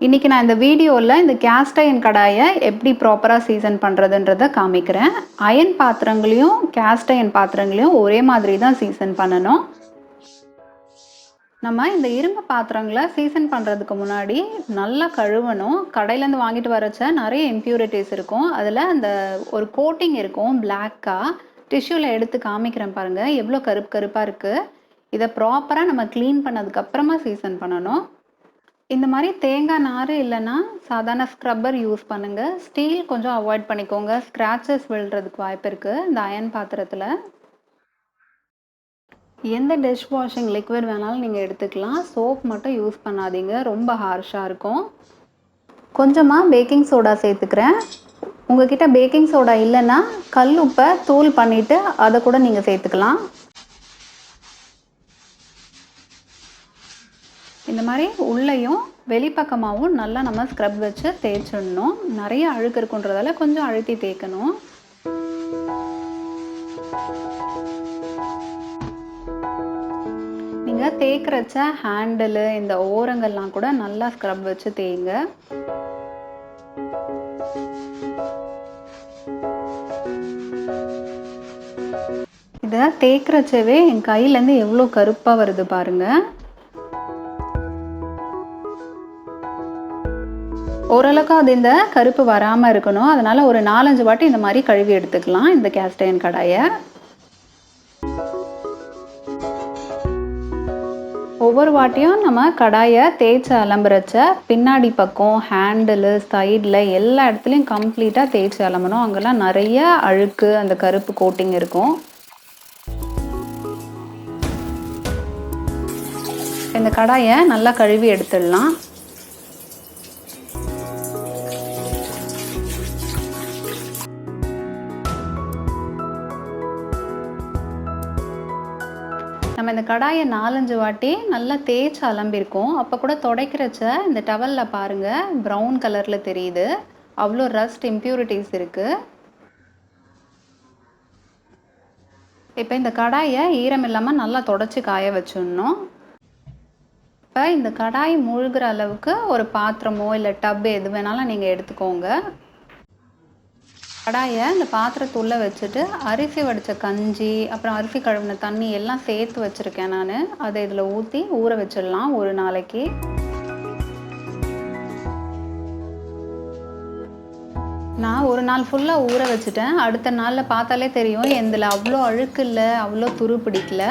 இன்றைக்கி நான் இந்த வீடியோவில் இந்த கேஸ்ட் அயன் கடாயை எப்படி ப்ராப்பராக சீசன் பண்ணுறதுன்றதை காமிக்கிறேன். அயன் பாத்திரங்களையும் கேஸ்ட் அயன் பாத்திரங்களையும் ஒரே மாதிரி தான் சீசன் பண்ணணும். நம்ம இந்த இரும்பு பாத்திரங்களை சீசன் பண்ணுறதுக்கு முன்னாடி நல்லா கழுவணும். கடையிலேருந்து வாங்கிட்டு வரச்ச நிறைய இம்ப்யூரிட்டிஸ் இருக்கும். அதில் அந்த ஒரு கோட்டிங் இருக்கும் பிளாக்காக. டிஷ்யூவில் எடுத்து காமிக்கிறேன் பாருங்கள், எவ்வளோ கருப்பு கருப்பாக இருக்குது. இதை ப்ராப்பராக நம்ம க்ளீன் பண்ணதுக்கப்புறமா சீசன் பண்ணணும். இந்த மாதிரி தேங்காய் நார் இல்லைன்னா சாதாரண ஸ்க்ரப்பர் யூஸ் பண்ணுங்கள். ஸ்டீல் கொஞ்சம் அவாய்ட் பண்ணிக்கோங்க, ஸ்க்ராச்சஸ் விழுறதுக்கு வாய்ப்பு இருக்குது இந்த அயன் பாத்திரத்தில். எந்த டிஷ் வாஷிங் லிக்விட் வேணாலும் நீங்கள் எடுத்துக்கலாம். சோப் மட்டும் யூஸ் பண்ணாதீங்க, ரொம்ப ஹார்ஷாக இருக்கும். கொஞ்சமாக பேக்கிங் சோடா சேர்த்துக்கிறேன். உங்ககிட்ட பேக்கிங் சோடா இல்லைன்னா கல் உப்பை தூள் பண்ணிவிட்டு அதை கூட நீங்கள் சேர்த்துக்கலாம். இந்த மாதிரி உள்ளேயும் வெளிப்பக்கமாகவும் நல்லா நம்ம ஸ்க்ரப் வச்சு தேய்ச்சிடணும். நிறைய அழுக்கு இருக்குன்றதால கொஞ்சம் அழுத்தி தேய்க்கணும். நீங்கள் தேய்க்கிறச்ச ஹேண்டிலு இந்த ஓரங்கள்லாம் கூட நல்லா ஸ்க்ரப் வச்சு தேய்ங்க. இதை தேய்க்கிறச்சவே என் கையிலேருந்து எவ்வளோ கருப்பாக வருது பாருங்கள். ஓரளவுக்கு அது இந்த கருப்பு வராமல் இருக்கணும். அதனால் ஒரு 4-5 வாட்டி இந்த மாதிரி கழுவி எடுத்துக்கலாம் இந்த கேஸ்ட் அயன் கடாயை. ஒவ்வொரு வாட்டியும் நம்ம கடாயை தேய்ச்சி அலம்புறச்ச பின்னாடி பக்கம், ஹேண்டிலு, சைடில் எல்லா இடத்துலையும் கம்ப்ளீட்டாக தேய்ச்சி அலம்பணும். அங்கெல்லாம் நிறைய அழுக்கு அந்த கருப்பு கோட்டிங் இருக்கும். இந்த கடாயை நல்லா கழுவி எடுத்துடலாம். நம்ம இந்த கடாயை 4-5 வாட்டி நல்லா தேய்ச்சி அலம்பியிருக்கோம். அப்போ கூட துடைக்கிறச்ச இந்த டவலில் பாருங்கள், ப்ரௌன் கலரில் தெரியுது. அவ்வளோ ரஸ்ட் இம்ப்யூரிட்டிஸ் இருக்குது. இப்போ இந்த கடாயை ஈரம் இல்லாமல் நல்லா தொடச்சி காய வச்சிடணும். இப்போ இந்த கடாய் மூழ்கிற அளவுக்கு ஒரு பாத்திரமோ இல்லை டப் எது வேணாலும் நீங்கள் எடுத்துக்கோங்க. கடாயை இந்த பாத்திரத்துள்ளே வச்சுட்டு அரிசி வடித்த கஞ்சி, அப்புறம் அரிசி கழுவின தண்ணி எல்லாம் சேர்த்து வச்சுருக்கேன் நான். அதை இதில் ஊற்றி ஊற வச்சிடலாம் ஒரு நாளைக்கு. நான் ஒரு நாள் ஃபுல்லாக ஊற வச்சுட்டேன். அடுத்த நாளில் பார்த்தாலே தெரியும் இதில் அவ்வளோ அழுக்கு இல்லை, அவ்வளோ துரு பிடிக்கல.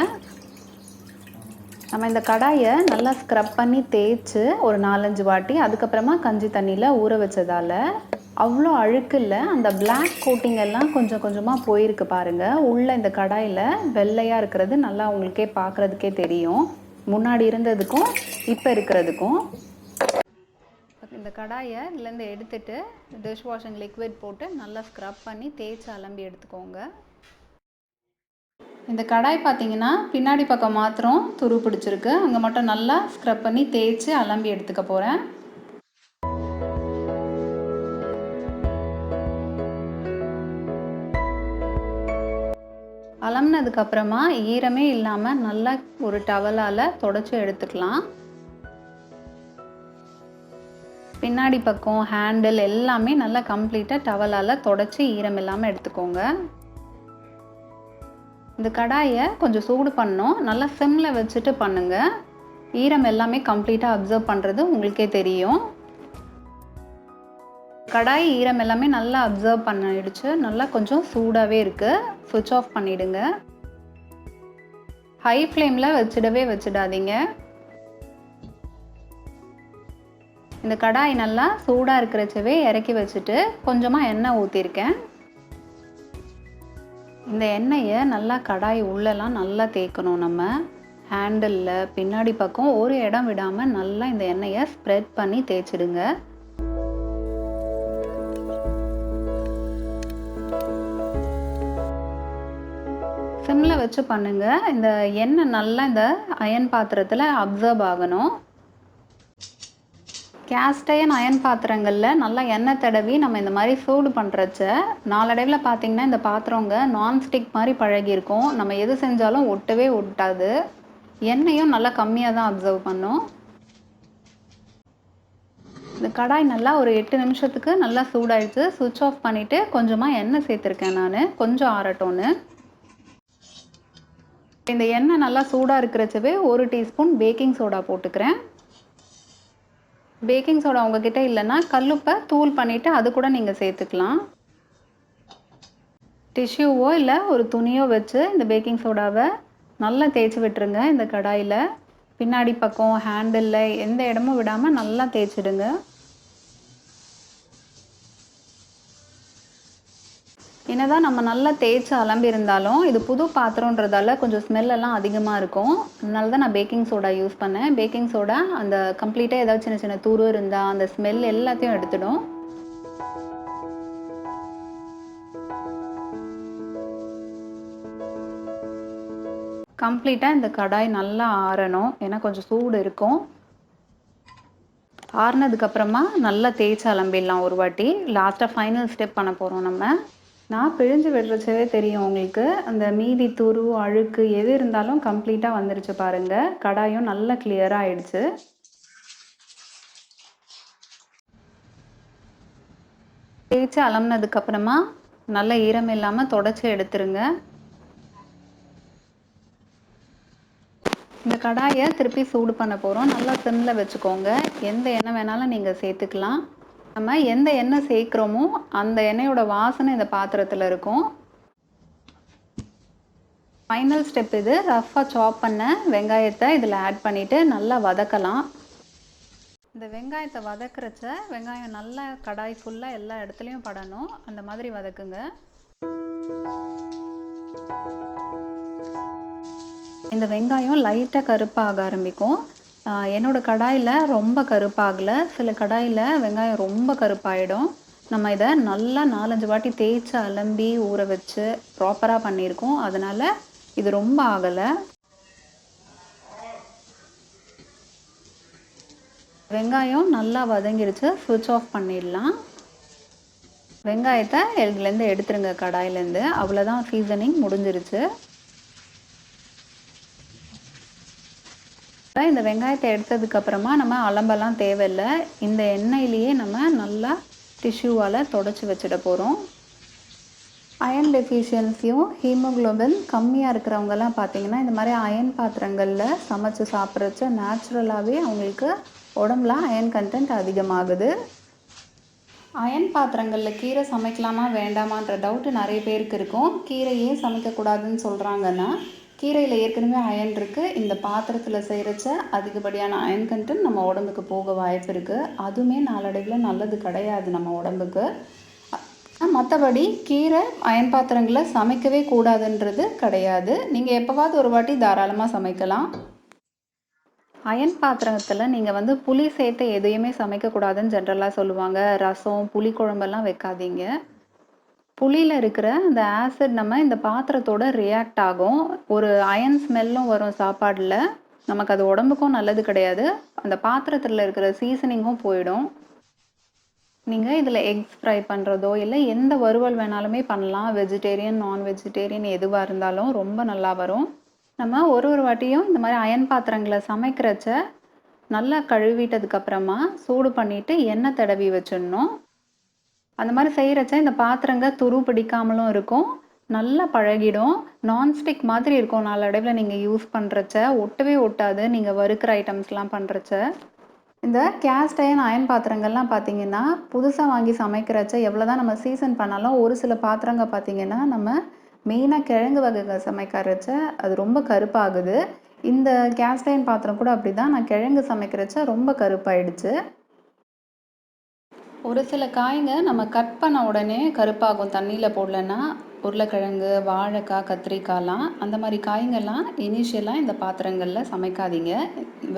நம்ம இந்த கடாயை நல்லா ஸ்க்ரப் பண்ணி தேய்ச்சி ஒரு 4-5 வாட்டி அதுக்கப்புறமா கஞ்சி தண்ணியில் ஊற வச்சதால் அவ்வளோ அழுக்கு இல்லை. அந்த பிளாக் கோட்டிங் எல்லாம் கொஞ்சம் கொஞ்சமாக போயிருக்கு பாருங்கள். உள்ளே இந்த கடாயில் வெள்ளையாக இருக்கிறது நல்லா உங்களுக்கே பார்க்குறதுக்கே தெரியும், முன்னாடி இருந்ததுக்கும் இப்போ இருக்கிறதுக்கும். இந்த கடாயை இதுலேருந்து எடுத்துட்டு டிஷ் வாஷிங் லிக்விட் போட்டு நல்லா ஸ்க்ரப் பண்ணி தேய்ச்சி அலம்பி எடுத்துக்கோங்க. இந்த கடாய் பார்த்தீங்கன்னா பின்னாடி பக்கம் மாத்திரம் துரு பிடிச்சிருக்கு. அங்கே மட்டும் நல்லா ஸ்க்ரப் பண்ணி தேய்ச்சி அலம்பி எடுத்துக்க போகிறேன். அலம்பினதுக்கப்புறமா ஈரமே இல்லாமல் நல்லா ஒரு டவலால் தொடச்சி எடுத்துக்கலாம். பின்னாடி பக்கம், ஹேண்டில் எல்லாமே நல்லா கம்ப்ளீட்டாக டவலால் தொடச்சி ஈரம் இல்லாமல் எடுத்துக்கோங்க. இந்த கடாயை கொஞ்சம் சூடு பண்ணணும். நல்லா சிம்மில் வச்சுட்டு பண்ணுங்கள். ஈரம் எல்லாமே கம்ப்ளீட்டாக அப்சர்வ் பண்ணுறது உங்களுக்கே தெரியும். கடாய் ஈரம் எல்லாமே நல்லா அப்சர்வ் பண்ணிடுச்சு. நல்லா கொஞ்சம் சூடாகவே இருக்குது. சுவிட்ச் ஆஃப் பண்ணிவிடுங்க. ஹை ஃப்ளேமில் வச்சிடாதீங்க. இந்த கடாய் நல்லா சூடாக இருக்கிறச்சவே இறக்கி வச்சுட்டு கொஞ்சமாக எண்ணெய் ஊற்றிருக்கேன். இந்த எண்ணெயை நல்லா கடாய் உள்ளெல்லாம் நல்லா தேய்க்கணும். நம்ம ஹேண்டிலில் பின்னாடி பக்கம் ஒரு இடம் விடாமல் நல்லா இந்த எண்ணெயை ஸ்ப்ரெட் பண்ணி தேய்ச்சிடுங்க. சிம்மில் வச்சு பண்ணுங்கள். இந்த எண்ணெய் நல்லா இந்த அயன் பாத்திரத்தில் அப்சர்வ் ஆகணும். கேஸ்ட் அயன் பாத்திரங்களில் நல்லா எண்ணெய் தடவி நம்ம இந்த மாதிரி சூடு பண்ணுறச்ச நாளடைவில் பார்த்திங்கன்னா இந்த பாத்திரங்க நான்ஸ்டிக் மாதிரி பழகியிருக்கும். நம்ம எது செஞ்சாலும் ஒட்டவே ஒட்டாது. எண்ணெயும் நல்லா கம்மியாக தான் அப்சர்வ் பண்ணும். இந்த கடாய் நல்லா ஒரு 8 நிமிஷத்துக்கு நல்லா சூடாயிடுச்சு. ஸ்விட்ச் ஆஃப் பண்ணிவிட்டு கொஞ்சமாக எண்ணெய் சேர்த்துருக்கேன் நான், கொஞ்சம் ஆறட்டும்னு. இந்த எண்ணெய் நல்லா சூடாக இருக்கிறச்சவே 1 டீஸ்பூன் பேக்கிங் சோடா போட்டுக்கிறேன். பேக்கிங் சோடா உங்ககிட்ட இல்லைன்னா கல்லுப்பை தூள் பண்ணிவிட்டு அது கூட நீங்கள் சேர்த்துக்கலாம். டிஷ்யூவோ இல்லை ஒரு துணியோ வச்சு இந்த பேக்கிங் சோடாவை நல்லா தேய்ச்சி விட்டுருங்க. இந்த கடாயில் பின்னாடி பக்கம் ஹேண்டிலில் எந்த இடமும் விடாமல் நல்லா தேய்ச்சிடுங்க. என்னதான் நம்ம நல்லா தேய்ச்சி அலம்பியிருந்தாலும் இது புது பாத்திரன்றதால கொஞ்சம் ஸ்மெல்லெல்லாம் அதிகமாக இருக்கும். அதனால தான் நான் பேக்கிங் சோடா யூஸ் பண்ணேன். பேக்கிங் சோடா அந்த கம்ப்ளீட்டாக ஏதாவது சின்ன சின்ன துரு இருந்தால் அந்த ஸ்மெல் எல்லாத்தையும் எடுத்துடும். கம்ப்ளீட்டாக இந்த கடாய் நல்லா ஆறணும். ஏன்னா கொஞ்சம் சூடு இருக்கும். ஆறுனதுக்கப்புறமா நல்லா தேய்ச்சி அலம்பிடலாம் ஒரு வாட்டி. லாஸ்ட்டாக ஃபைனல் ஸ்டெப் பண்ண போகிறோம் நம்ம. நான் பிழிஞ்சு விடுறச்சவே தெரியும் உங்களுக்கு. அந்த மீதி துரு, அழுக்கு எது இருந்தாலும் கம்ப்ளீட்டாக வந்துருச்சு பாருங்கள். கடாயும் நல்லா கிளியராக ஆயிடுச்சு. தேய்ச்சி அலம்பினதுக்கப்புறமா நல்லா ஈரம் இல்லாமல் தொடச்சி எடுத்துருங்க. இந்த கடாயை திருப்பி சூடு பண்ண போகிறோம். நல்லா சிம்மில் வச்சுக்கோங்க. எந்த எண்ணெய் வேணாலும் நீங்கள் சேர்த்துக்கலாம். நம்ம எந்த எண்ணெய் சேர்க்குறோமோ அந்த எண்ணெயோட வாசனை இந்த பாத்திரத்தில் இருக்கும். ஃபைனல் ஸ்டெப் இது. ரஃப்பாக சாப் பண்ண வெங்காயத்தை இதில் ஆட் பண்ணிவிட்டு நல்லா வதக்கலாம். இந்த வெங்காயத்தை வதக்குறச்ச வெங்காயம் நல்லா கடாய் ஃபுல்லாக எல்லா இடத்துலையும் படணும். அந்த மாதிரி வதக்குங்க. இந்த வெங்காயம் லைட்டாக கருப்பாக ஆரம்பிக்கும். என்னோடய கடாயில் ரொம்ப கருப்பாகலை. சில கடாயில் வெங்காயம் ரொம்ப கருப்பாயிடும். நம்ம இதை நல்லா 4-5 வாட்டி தேய்ச்சி அலம்பி ஊற வச்சு ப்ராப்பராக பண்ணியிருக்கோம். அதனால் இது ரொம்ப ஆகலை. வெங்காயம் நல்லா வதங்கிடுச்சு. ஸ்விட்ச் ஆஃப் பண்ணிடலாம். வெங்காயத்தை இதுலேருந்து எடுத்துருங்க கடாயிலேருந்து. அவ்வளோதான், சீசனிங் முடிஞ்சிருச்சு. இந்த வெங்காயத்தை எடுத்ததுக்கப்புறமா நம்ம அலம்பெல்லாம் தேவையில்லை. இந்த எண்ணெயிலேயே நம்ம நல்லா டிஷ்யூவால் தொடச்சி வச்சிட போகிறோம். அயன் டெஃபிஷியன்சியும் ஹீமோக்ளோபின் கம்மியாக இருக்கிறவங்கலாம் பார்த்திங்கன்னா இந்த மாதிரி அயன் பாத்திரங்களில் சமைச்சு சாப்பிட்றச்ச நேச்சுரலாகவே அவங்களுக்கு உடம்புல அயன் கண்டென்ட் அதிகமாகுது. அயன் பாத்திரங்களில் கீரை சமைக்கலாமா வேண்டாமான்ற டவுட்டு நிறைய பேருக்கு இருக்கும். கீரையே சமைக்கக்கூடாதுன்னு சொல்கிறாங்கன்னா கீரையில் ஏற்கனவே அயன் இருக்குது. இந்த பாத்திரத்தில் செய்கிறச்ச அதிகப்படியான அயன் கண்டென்ட் நம்ம உடம்புக்கு போக வாய்ப்பு இருக்குது. அதுவுமே நாளடைவில் நல்லது கிடையாது நம்ம உடம்புக்கு. மற்றபடி கீரை அயன் பாத்திரங்களை சமைக்கவே கூடாதுன்றது கிடையாது. நீங்கள் எப்போவாவது ஒரு வாட்டி தாராளமாக சமைக்கலாம். அயன் பாத்திரத்தில் நீங்கள் புளி சேர்த்து எதையுமே சமைக்கக்கூடாதுன்னு ஜென்ரலாக சொல்லுவாங்க. ரசம், புளி குழம்பெல்லாம் வைக்காதீங்க. புளியில் இருக்கிற அந்த ஆசிட் நம்ம இந்த பாத்திரத்தோட ரியாக்ட் ஆகும். ஒரு அயன் ஸ்மெல்லும் வரும் சாப்பாடில். நமக்கு அது உடம்புக்கும் நல்லது கிடையாது. அந்த பாத்திரத்தில் இருக்கிற சீசனிங்கும் போயிடும். நீங்கள் இதில் எக்ஸ் ஃப்ரை பண்ணுறதோ இல்லை எந்த வறுவல் வேணாலுமே பண்ணலாம். வெஜிடேரியன், நான் வெஜிடேரியன் எதுவாக இருந்தாலும் ரொம்ப நல்லா வரும். நம்ம ஒரு வாட்டியும் இந்த மாதிரி அயன் பாத்திரங்களை சமைக்கிறச்ச நல்லா கழுவிட்டதுக்கப்புறமா சூடு பண்ணிவிட்டு எண்ணெய் தடவி வச்சிடணும். அந்த மாதிரி செய்கிறச்ச இந்த பாத்திரங்க துரு பிடிக்காமலும் இருக்கும், நல்லா பழகிடும். நான்ஸ்டிக் மாதிரி இருக்கும். நாளடைவில் நீங்கள் யூஸ் பண்ணுறச்ச ஒட்டவே ஒட்டாது. நீங்கள் வறுக்கிற ஐட்டம்ஸ்லாம் பண்ணுறச்ச இந்த கேஸ்ட் அயன் பாத்திரங்கள்லாம் பார்த்தீங்கன்னா புதுசாக வாங்கி சமைக்கிறச்ச எவ்வளோ தான் நம்ம சீசன் பண்ணாலும் ஒரு சில பாத்திரங்க பார்த்தீங்கன்னா நம்ம மெயினாக கிழங்கு வகைகள் சமைக்கிறச்ச அது ரொம்ப கருப்பாகுது. இந்த கேஸ்ட் அயன் பாத்திரம் கூட அப்படி தான். நான் கிழங்கு சமைக்கிறச்ச ரொம்ப கருப்பாயிடுச்சு. ஒரு சில காய்ங்க நம்ம கட் பண்ண உடனே கருப்பாகும் தண்ணியில் போடலன்னா. உருளைக்கிழங்கு, வாழைக்காய், கத்திரிக்காய்லாம் அந்த மாதிரி காய்ங்கள்லாம் இனிஷியலாக இந்த பாத்திரங்களில் சமைக்காதீங்க.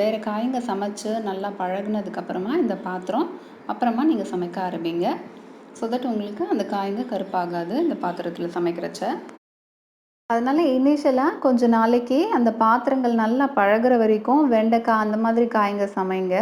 வேறு காய்ங்க சமைச்சு நல்லா பழகுனதுக்கப்புறமா இந்த பாத்திரம் அப்புறமா நீங்கள் சமைக்க ஆரம்பிங்க. ஸோ தட் உங்களுக்கு அந்த காய்ங்க கருப்பாகாது இந்த பாத்திரத்தில் சமைக்கிறச்ச. அதனால் இனிஷியலாக கொஞ்சம் நாளைக்கு அந்த பாத்திரங்கள் நல்லா பழகுற வரைக்கும் வெண்டைக்காய் அந்த மாதிரி காய்ங்க சமைங்க.